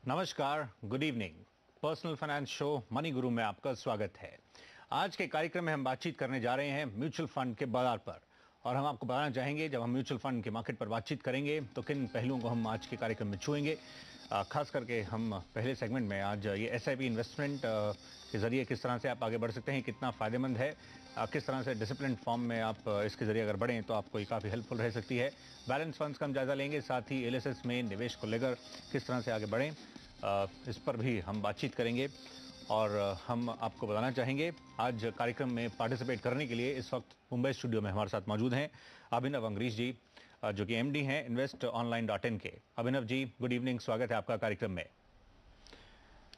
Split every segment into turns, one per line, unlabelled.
नमस्कार, good evening. Personal finance show money गुरु में आपका स्वागत है। आज के कार्यक्रम में हम बातचीत करने जा रहे हैं म्यूचुअल फंड के बाजार पर, और हम आपको बताना चाहेंगे जब हम म्यूचुअल फंड के मार्केट पर बातचीत करेंगे तो किन पहलुओं को हम आज के कार्यक्रम में छुएंगे। खास करके हम पहले सेगमेंट में आज ये SIP इन्वेस्टमेंट के जरिए किस तरह से आप आगे बढ़ सकते हैं, कितना फायदेमंद है, किस तरह से डिसिप्लिन फॉर्म में आप इसके जरिए अगर बढ़ें तो आपको ये काफ़ी हेल्पफुल रह सकती है। बैलेंस फंड्स का हम जायजा लेंगे, साथ ही LSS में निवेश को लेकर किस तरह से आगे बढ़ें इस पर भी हम बातचीत करेंगे। और हम आपको बताना चाहेंगे आज कार्यक्रम में पार्टिसिपेट करने के लिए इस वक्त मुंबई स्टूडियो में हमारे साथ मौजूद हैं अभिनव अंग्रीश जी, जो कि MD हैं investonline.in के। अभिनव जी, गुड इवनिंग, स्वागत है आपका कार्यक्रम में।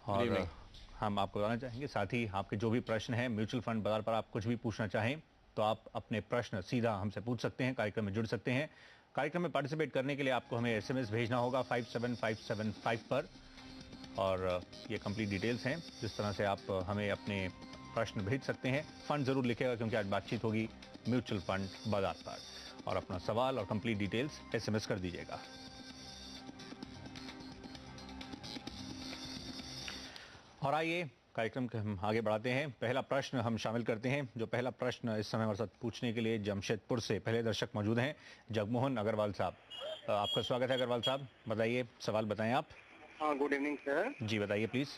और हम आपको बताना चाहेंगे साथ ही आपके जो भी प्रश्न हैं म्यूचुअल फंड बाजार पर, आप कुछ भी पूछना चाहें तो आप अपने प्रश्न सीधा हमसे पूछ सकते हैं, कार्यक्रम में जुड़ सकते हैं। कार्यक्रम में पार्टिसिपेट करने के लिए आपको हमें SMS भेजना होगा 57575 पर, और ये कंप्लीट डिटेल्स हैं जिस तरह से आप हमें अपने प्रश्न भेज सकते हैं। फंड जरूर लिखेगा क्योंकि आज बातचीत होगी म्यूचुअल फंड बाजार पर, और अपना सवाल और कंप्लीट डिटेल्स SMS कर दीजिएगा। और आइए कार्यक्रम के हम आगे बढ़ाते हैं। पहला प्रश्न हम शामिल करते हैं। जो पहला प्रश्न इस समय हमारे साथ पूछने के लिए जमशेदपुर से पहले दर्शक मौजूद हैं, जगमोहन अग्रवाल साहब। आपका स्वागत है अग्रवाल साहब, बताइए, सवाल बताएं आप।
हाँ, गुड इवनिंग सर।
जी बताइए प्लीज।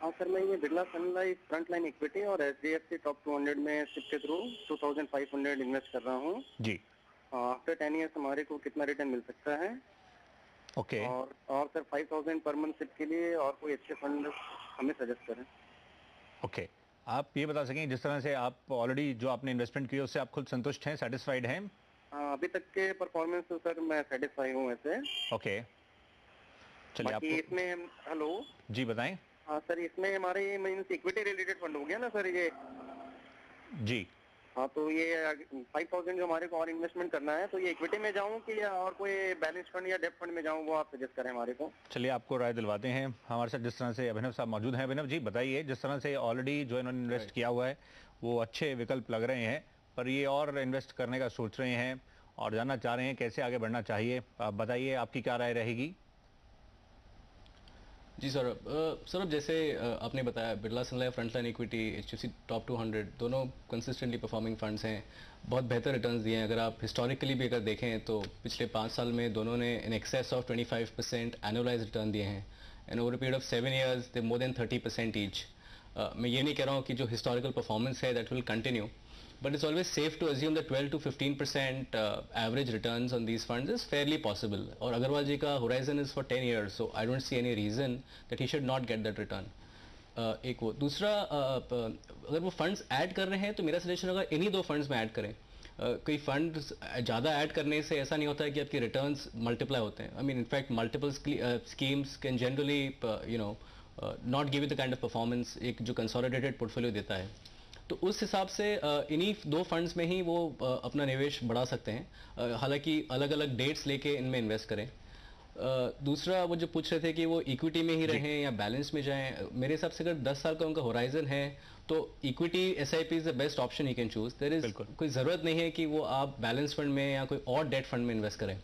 हाँ सर, मैं ये Birla sun life front line equity और HDFC टॉप 200 में SIP के थ्रू 2500 इन्वेस्ट कर रहा हूँ
जी।
आफ्टर 10 ईयर्स हमारे को कितना रिटर्न मिल सकता है?
ओके।
और सर 5000 पर मंथ SIP के लिए और कोई अच्छे फंड हमें सजेस्ट करें।
ओके, आप ये बता सकें जिस तरह से आप ऑलरेडी जो आपने इन्वेस्टमेंट किया उससे आप खुद संतुष्ट हैं, सेटिस्फाइड हैं?
अभी तक के परफॉर्मेंस तो सर मैं सेटिस्फाई हूँ वैसे।
ओके, चलिए आपको
इसमें हेलो
जी बताएं।
हाँ सर, इसमें हमारे मीन्स इक्विटी रिलेटेड फंड हो गया ना सर ये?
जी
हाँ, तो ये 5000 जो हमारे को और इन्वेस्टमेंट करना है, तो ये इक्विटी में जाऊं कि या और कोई बैलेंस फंड या डेब्ट फंड में जाऊं, वो आप सजेस्ट करें हमारे को।
चलिए आपको राय दिलवाते हैं। हमारे साथ जिस तरह से अभिनव साहब मौजूद हैं। अभिनव जी बताइए, जिस तरह से ऑलरेडी जो इन्होंने इन्वेस्ट किया हुआ है वो अच्छे विकल्प लग रहे हैं, पर ये और इन्वेस्ट करने का सोच रहे हैं और जानना चाह रहे हैं कैसे आगे बढ़ना चाहिए। आप बताइए, आपकी क्या राय रहेगी?
जी सर, अब जैसे आपने बताया Birla sun life frontline equity HDFC top 200 दोनों कंसिस्टेंटली परफॉर्मिंग फंड्स हैं, बहुत बेहतर रिटर्न्स दिए हैं। अगर आप हिस्टोरिकली भी अगर देखें तो पिछले 5 साल में दोनों ने in excess of 25% annualise return दिए हैं, and over a period of 7 years they more than 30% each. मैं ये नहीं कह रहा हूँ कि जो हिस्टोरिकल परफॉर्मेंस है that will continue, but it's always safe to assume that 12 to 15% average returns on these funds is fairly possible. और अग्रवाल जी का horizon is for 10 years, so I don't see any reason that he should not get that return. एक वो दूसरा, अगर वो funds add कर रहे हैं तो मेरा सजेशन होगा इन्हीं 2 फंड्स में ऐड करें। कोई फंड ज़्यादा ऐड करने से ऐसा नहीं होता है कि आपके रिटर्न्स मल्टीप्लाई होते हैं। I mean in fact multiple schemes can generally not give you the kind of performance एक जो कंसोलिडेटेड पोर्टफोलियो देता है। तो उस हिसाब से इन्हीं 2 फंड्स में ही वो अपना निवेश बढ़ा सकते हैं, हालांकि अलग अलग डेट्स लेके इनमें इन्वेस्ट करें। दूसरा, वो जो पूछ रहे थे कि वो इक्विटी में ही रहें या बैलेंस में जाएं, मेरे हिसाब से अगर 10 साल का उनका होराइजन है तो equity SIP is the best option he can choose. There is कोई ज़रूरत नहीं है कि वो आप बैलेंस फंड में या कोई और डेट फंड में इन्वेस्ट करें।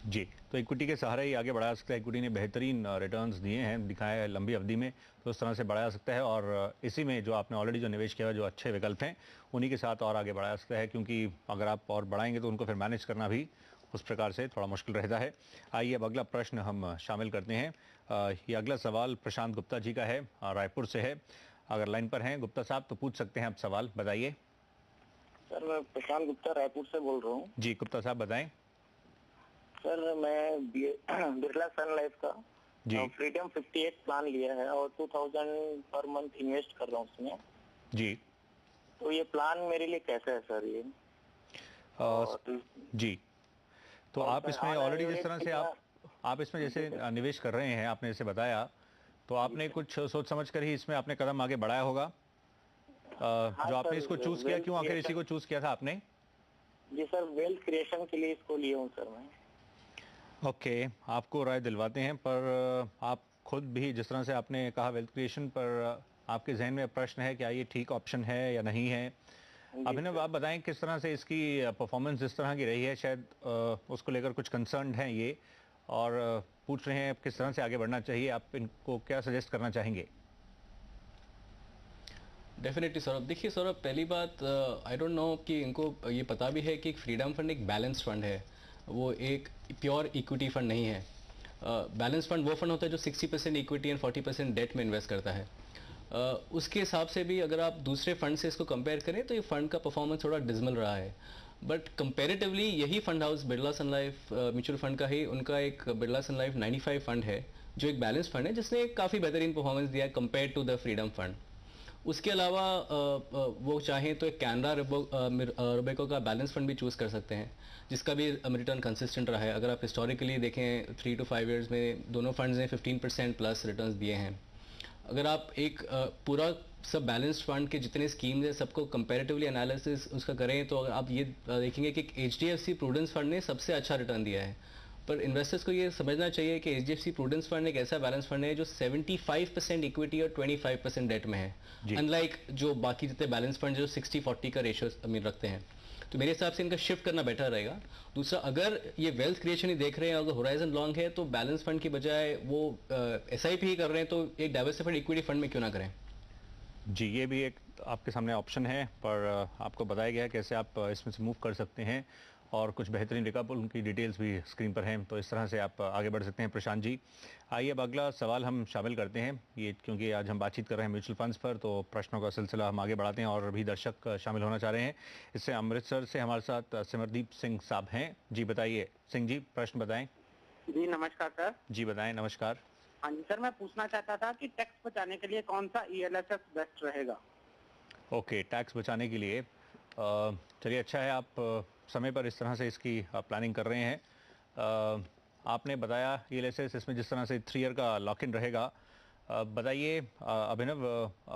जी, तो इक्विटी के सहारे ही आगे बढ़ा सकता है। इक्विटी ने बेहतरीन रिटर्न्स दिए हैं, दिखाया है लंबी अवधि में, तो उस तरह से बढ़ाया सकता है। और इसी में जो आपने ऑलरेडी जो निवेश किया है, जो अच्छे विकल्प हैं, उन्हीं के साथ और आगे बढ़ाया सकता है, क्योंकि अगर आप और बढ़ाएंगे तो उनको फिर मैनेज करना भी उस प्रकार से थोड़ा मुश्किल रहता है। आइए अब अगला प्रश्न हम शामिल करते हैं। ये अगला सवाल प्रशांत गुप्ता जी का है, रायपुर से है। अगर लाइन पर हैं गुप्ता साहब तो पूछ सकते हैं आप सवाल, बताइए।
सर मैं प्रशांत गुप्ता रायपुर से बोल रहा हूँ।
जी गुप्ता साहब बताएं।
सर मैं बिरला सन लाइफ का फ्रीडम 58 प्लान लिया है और 2000 पर मंथ इन्वेस्ट कर रहा हूँ उसमें।
जी,
तो ये प्लान मेरे लिए कैसा है सर ये?
जी, तो आप इसमें ऑलरेडी जिस तरह से आप इसमें जैसे निवेश कर रहे हैं, आपने जैसे बताया, तो आपने कुछ सोच समझ कर ही इसमें आपने कदम आगे बढ़ाया होगा। जो आपने इसको चूज किया, क्यों आखिर इसी को चूज किया था आपने?
जी सर, वेल्थ क्रिएशन के लिए इसको लिया हूँ सर मैं।
ओके, आपको राय दिलवाते हैं, पर आप खुद भी जिस तरह से आपने कहा वेल्थ क्रिएशन पर, आपके जहन में प्रश्न है क्या ये ठीक ऑप्शन है या नहीं है? अभिनव, आप बताएं किस तरह से इसकी परफॉर्मेंस जिस तरह की रही है, शायद उसको लेकर कुछ कंसर्न हैं ये, और पूछ रहे हैं किस तरह से आगे बढ़ना चाहिए, आप इनको क्या सजेस्ट करना चाहेंगे?
डेफिनेटली सौरभ, देखिए सौरभ, पहली बात आई डोंट नो कि इनको ये पता भी है कि फ्रीडम फंड एक बैलेंस्ड फंड है, वो एक प्योर इक्विटी फंड नहीं है। बैलेंस फंड वो फंड होता है जो 60% इक्विटी एंड 40% डेट में इन्वेस्ट करता है। उसके हिसाब से भी अगर आप दूसरे फंड से इसको कंपेयर करें तो ये फंड का परफॉर्मेंस थोड़ा डिसमल रहा है। बट कंपेरेटिवली यही fund house Birla sun life mutual fund का ही उनका एक बिरला सन लाइफ 95 फंड है, जो एक बैलेंस फंड है जिसने एक काफ़ी बेहतरीन परफॉर्मेंस दिया है compare to the freedom fund. उसके अलावा वो चाहें तो एक कैनरा रोबेको का बैलेंस फंड भी चूज़ कर सकते हैं, जिसका भी रिटर्न कंसिस्टेंट रहा है। अगर आप हिस्टोरिकली देखें 3 to 5 ईयर्स में दोनों फंड्स ने 15% प्लस रिटर्न्स दिए हैं। अगर आप एक पूरा सब बैलेंस्ड फंड के जितने स्कीम्स हैं सबको कंपैरेटिवली एनालिसिस उसका करें तो आप ये देखेंगे कि HDFC प्रूडेंस फंड ने सबसे अच्छा रिटर्न दिया है। पर इन्वेस्टर्स को ये समझना चाहिए कि HDFC प्रूडेंस फंड एक ऐसा बैलेंस फंड है जो 75% इक्विटी और 25% डेट में है, अनलाइक जो बाकी जितने बैलेंस फंड जो 60-40 का रेशियो रखते हैं। तो मेरे हिसाब से इनका शिफ्ट करना बेटर रहेगा। दूसरा, अगर ये वेल्थ क्रिएशन ही देख रहे हैं, अगर होराइजन लॉन्ग है तो बैलेंस फंड की बजाय वो SIP ही कर रहे हैं, तो एक डाइवर्सिफाइड इक्विटी फंड में क्यों ना करें।
जी, ये भी एक आपके सामने ऑप्शन है, पर आपको बताया गया है कैसे आप इसमें से मूव कर सकते हैं, और कुछ बेहतरीन विकल्प उनकी डिटेल्स भी स्क्रीन पर हैं, तो इस तरह से आप आगे बढ़ सकते हैं। प्रशांत जी, आइए अब अगला सवाल हम शामिल करते हैं, ये क्योंकि आज हम बातचीत कर रहे हैं म्यूचुअल फंड्स पर, तो प्रश्नों का सिलसिला हम आगे बढ़ाते हैं और भी दर्शक शामिल होना चाह रहे हैं। इससे अमृतसर से हमारे साथ सिमरदीप सिंह साहब हैं। जी बताइए सिंह जी, प्रश्न बताएं।
जी नमस्कार सर।
जी बताएं। नमस्कार।
हाँ जी सर, मैं पूछना चाहता था कि टैक्स बचाने के लिए कौन सा ELSS बेस्ट रहेगा।
ओके, टैक्स बचाने के लिए चलिए, अच्छा है आप समय पर इस तरह से इसकी प्लानिंग कर रहे हैं। आपने बताया ELSS, इसमें जिस तरह से 3 ईयर का लॉक इन रहेगा। बताइए अभिनव,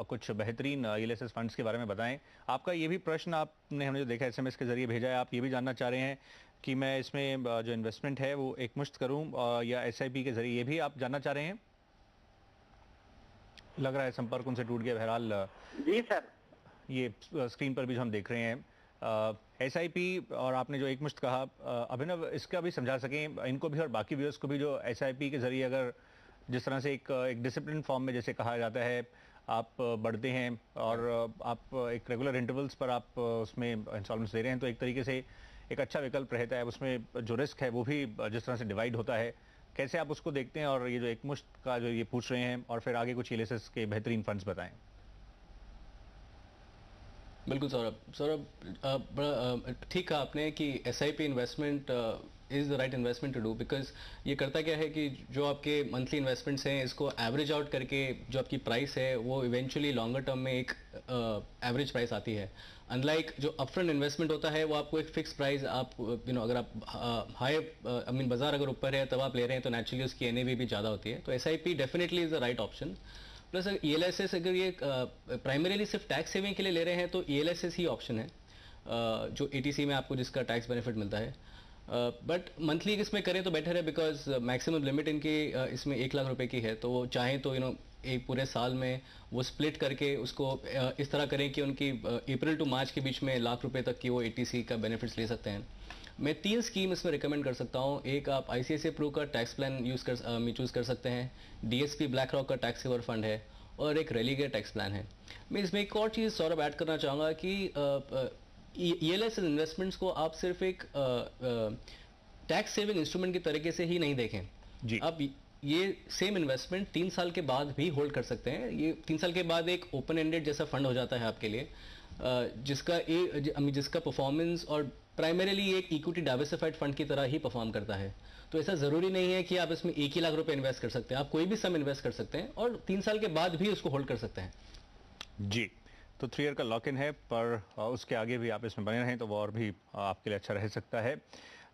कुछ बेहतरीन ELSS फंड्स के बारे में बताएं। आपका ये भी प्रश्न आपने हमने जो देखा SMS के जरिए भेजा है, आप ये भी जानना चाह रहे हैं कि मैं इसमें जो इन्वेस्टमेंट है वो एक मुश्त करूं या SIP के जरिए, ये भी आप जानना चाह रहे हैं? लग रहा है संपर्क उनसे टूट गया। बहरहाल
जी सर,
ये स्क्रीन पर भी जो हम देख रहे हैं SIP और आपने जो एक मुश्त कहा, अभिनव इसका भी समझा सकें इनको भी और बाकी व्यूअर्स को भी, जो SIP के जरिए अगर जिस तरह से एक डिसिप्लिन फॉर्म में जैसे कहा जाता है, आप बढ़ते हैं और आप एक रेगुलर इंटरवल्स पर आप उसमें इंस्टॉलमेंट्स दे रहे हैं, तो एक तरीके से एक अच्छा विकल्प रहता है। उसमें जो रिस्क है वो भी जिस तरह से डिवाइड होता है, कैसे आप उसको देखते हैं? और ये जो एक मुश्त का जो ये पूछ रहे हैं, और फिर आगे कुछ ELSS के बेहतरीन फंड्स बताएं।
बिल्कुल सौरभ, बड़ा ठीक कहा आपने कि SIP investment is the right investment to do, because ये करता क्या है कि जो आपके मंथली इन्वेस्टमेंट्स हैं इसको एवरेज आउट करके जो आपकी प्राइस है वो इवेंचुअली लॉन्गर टर्म में एक एवरेज प्राइस आती है। अनलाइक जो अपफ्रंट इन्वेस्टमेंट होता है वो आपको एक फिक्स प्राइस, आप अगर आप हाई बाजार अगर ऊपर है तब आप ले रहे हैं तो नेचुरली उसकी NAV भी ज़्यादा होती है। तो SIP definitely is the right option. Plus ELSS अगर ये प्राइमरीली सिर्फ टैक्स सेविंग के लिए ले रहे हैं तो ELSS ही ऑप्शन है, जो ATC में आपको जिसका टैक्स बेनिफिट मिलता है। बट मंथली इसमें करें तो बेटर है, बिकॉज मैक्सिमम लिमिट इनकी इसमें 1 लाख रुपए की है, तो वो चाहें तो एक पूरे साल में वो स्प्लिट करके उसको इस तरह करें कि उनकी अप्रैल टू मार्च के बीच में 1 लाख रुपए तक की वो ATC का बेनिफिट्स ले सकते हैं। मैं 3 स्कीम इसमें रिकमेंड कर सकता हूँ। एक, आप ICICI प्रू का टैक्स प्लान चूज़ कर सकते हैं। DSP ब्लैक रॉक का टैक्स सेवर फंड है, और एक रेलीगेयर टैक्स प्लान है। मैं इसमें एक और चीज़ सौरभ ऐड करना चाहूँगा कि ELSS इन्वेस्टमेंट्स को आप सिर्फ एक टैक्स सेविंग इंस्ट्रूमेंट की तरीके से ही नहीं देखें
जी।
आप ये सेम इन्वेस्टमेंट 3 साल के बाद भी होल्ड कर सकते हैं। ये 3 साल के बाद एक ओपन एंडेड जैसा फंड हो जाता है आपके लिए, जिसका परफॉर्मेंस और प्राइमरीली एक इक्विटी डाइवर्सिफाइड फंड की तरह ही परफॉर्म करता है। तो ऐसा ज़रूरी नहीं है कि आप इसमें 1 ही लाख रुपए इन्वेस्ट कर सकते हैं, आप कोई भी सम इन्वेस्ट कर सकते हैं और 3 साल के बाद भी उसको होल्ड कर सकते हैं।
जी, तो 3 ईयर का लॉक इन है, पर उसके आगे भी आप इसमें बने रहें तो वो और भी आपके लिए अच्छा रह सकता है।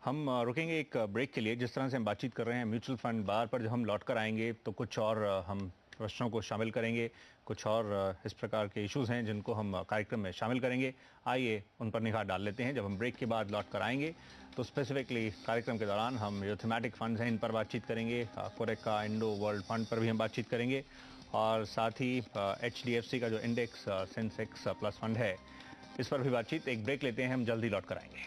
हम रुकेंगे एक ब्रेक के लिए। जिस तरह से हम बातचीत कर रहे हैं म्यूचुअल फंड बार पर, जब हम लौट कर आएंगे तो कुछ और हम प्रश्नों को शामिल करेंगे, कुछ और इस प्रकार के इश्यूज हैं जिनको हम कार्यक्रम में शामिल करेंगे। आइए उन पर निगाह डाल लेते हैं। जब हम ब्रेक के बाद लौट कर आएंगे तो स्पेसिफिकली कार्यक्रम के दौरान हम जो थीमेटिक फंड्स हैं इन पर बातचीत करेंगे, कोरेका इंडो वर्ल्ड फंड पर भी हम बातचीत करेंगे, और साथ ही HDFC का जो इंडेक्स सेंसेक्स प्लस फंड है इस पर भी बातचीत, एक ब्रेक लेते हैं, हम जल्दी लौट कर आएंगे।